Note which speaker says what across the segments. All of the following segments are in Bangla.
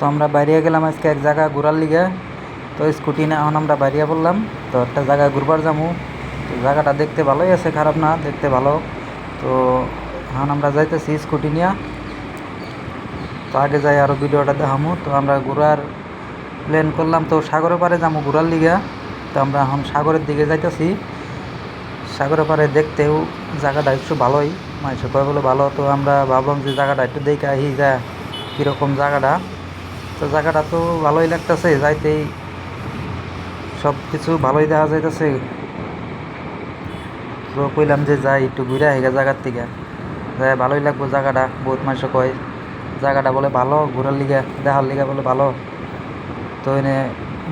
Speaker 1: তো আমরা বাইরে গেলাম আজকে এক জায়গা ঘোরার লিগে। তো স্কুটি নিয়ে এখন আমরা বাইরে বললাম তো একটা জায়গায় ঘুরবার যাবো। তো জায়গাটা দেখতে ভালোই আছে, খারাপ না, দেখতে ভালো। তো এখন আমরা যাইতেছি স্কুটি নিয়ে। তো আগে যাই আরও ভিডিওটা দেখামু। তো আমরা ঘোরার প্ল্যান করলাম, তো সাগরের পাড়ে যাবো ঘোরার লিগে। তো আমরা এখন সাগরের দিকে যাইতেছি। সাগরের পাড়ে দেখতেও জায়গাটা একটু ভালোই, মানুষ কয় বলে ভালো। তো আমরা ভাবলাম যে জায়গাটা একটু দেখে আহি যা কীরকম জায়গাটা। তো জায়গাটা তো ভালোই লাগতেছে, যাইতেই সব কিছু ভালোই দেখা যাইতেছে। তো কইলাম যে যাই একটু ঘুরে আহি জায়গার থেকে, যাই ভালোই লাগবো জায়গাটা। বহুত মানুষ কয় জায়গাটা বলে ভালো, ঘোরার লিগে দেখার লিগে বলে ভালো। তো এনে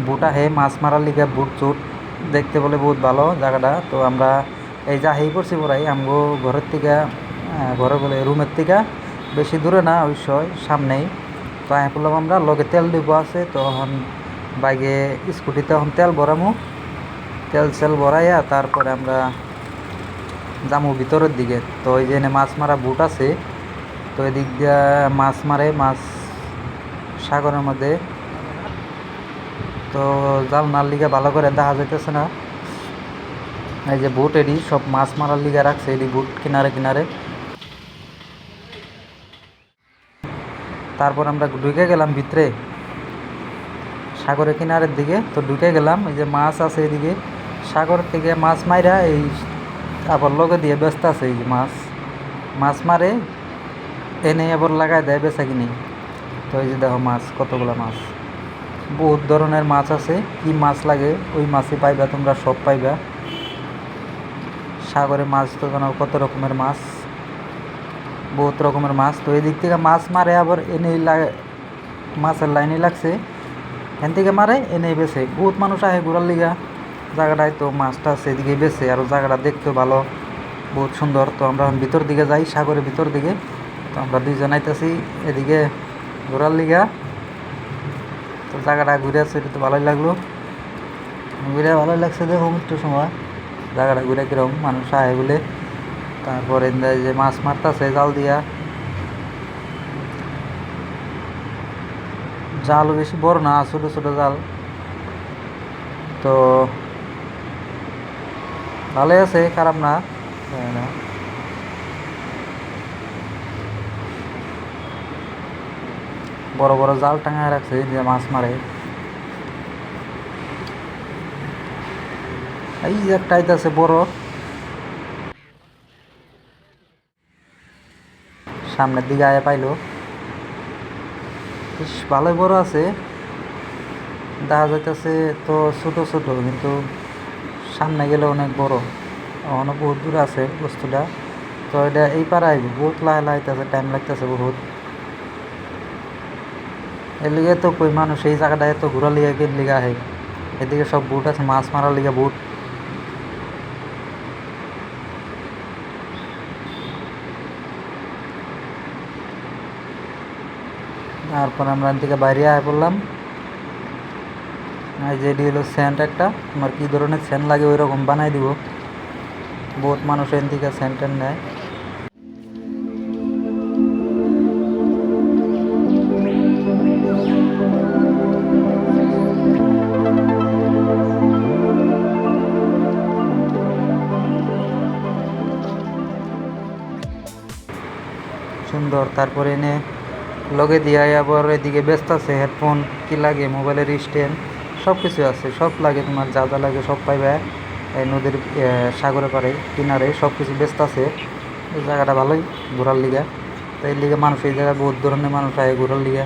Speaker 1: বুট আহে মাছ মারার লিগে, বুট চুট দেখতে বলে বহুত ভালো জায়গাটা। তো আমরা এই যা হেই করছি পড়াই আমগো ঘরের থেকে, ঘরে বলে রুমের থেকে বেশি দূরে না, অবশ্যই সামনেই। তো আয় পড়লাম আমরা, লগে তেল ডিপো আছে। তো এখন বাইকে স্কুটিতে এখন তেল ভরামু, তেল সেল ভরাইয়া তারপরে আমরা যাবো ভিতরের দিকে। তো ওই যে মাছ মারা বুট আছে, তো এদিক দিয়া মাছ মারে, মাছ সাগরের মধ্যে। তো জাল নার লিগে ভালো করে দেখা যাইতেছে না। এই যে বুট এডি সব মাছ মারার লিগে রাখছে, এডি বুট কিনারে কিনারে। তারপর আমরা ঢুকে গেলাম ভিতরে সাগরের কিনারের দিকে। তো ঢুকে গেলাম, এই যে মাছ আছে এদিকে, সাগর থেকে মাছ মাইরা এই আবার লগে দিয়ে ব্যস্ত আছে। এই যে মাছ মারে এনে আবার লাগাই দেয় বেচা কিনি। তো এই যে দেখো মাছ, কতগুলো মাছ, বহুত ধরনের মাছ আছে। কি মাছ লাগে ওই মাছই পাইবা তোমরা, সব পাইবা। সাগরে মাছ তো জানো কত রকমের মাছ, বহুত রকমের মাছ। তো এই দিক থেকে মাছ মারে আবার এনে মাছের লাইনে লাগছে, এখান থেকে মারে এনে বেছে। বহুত মানুষ আহে ঘোরার লিগা জায়গাটায়। তো মাছটা আছে এদিকে বেছে, আর জায়গাটা দেখতে ভালো, বহুত সুন্দর। তো আমরা ভিতর দিকে যাই, সাগরের ভিতর দিকে। তো আমরা দুইজন আইতেছি এদিকে ঘোরার লিগা। তো জায়গাটা ঘুরে আছে, এটা তো ভালোই লাগলো, ঘুরে ভালোই লাগছে। দেখুন একটু সময় জায়গাটা ঘুরে কিরকম মানুষ আহে বলে। তারপরে যে মাছ মারতেছে জাল দিয়া, জালও বেশি বড় না, ছোট ছোট জাল। তো ভালোই আছে, খারাপ না। বড় বড় জাল টাঙায় রাখছে যে মাছ মারে। এই যে একটা আইতাছে বড়, সামনের দিকে আয়া পাইলো, বেশ ভালোই বড় আছে দেখা যাইতেছে। তো ছোট ছোট, কিন্তু সামনে গেলে অনেক বড়, অনেক বহুত দূরে আছে বস্তুটা। তো এটা এই পাড়া আইব, বহুত লাহে লাইতেছে, টাইম লাগতেছে বহুত। এর লিগে তো কই মানুষ এই জায়গাটা এত ঘোরার লিগে কেন লিগে আহে। এদিকে সব বুট আছে, মাছ মারার লিগে বুট। তারপর আমরা এদিকে বাইরে আয় পড়লাম। এই যে এটি হলো স্যান্ড একটা, তোমার কী ধরনের স্যান্ড লাগে ওই রকম বানাই দিব। বহুত মানুষ এন থেকে স্যান্ড ট্যান্ড নেয়। সুন্দর। তারপরে এনে লগে দিয়ে আবার এদিকে ব্যস্ত আছে, হেডফোন কি লাগে, মোবাইলের স্ট্যান্ড সব কিছু আছে, সব লাগে তোমার যা যা লাগে সব পাইবে। এই নদীর সাগরে পারে কিনারে সব কিছু ব্যস্ত আছে। এই জায়গাটা ভালোই ঘোরার লিগা। তো এই লিগে মানুষ, এই জায়গায় বহুত ধরনের মানুষ আয় ঘোরার লিগা।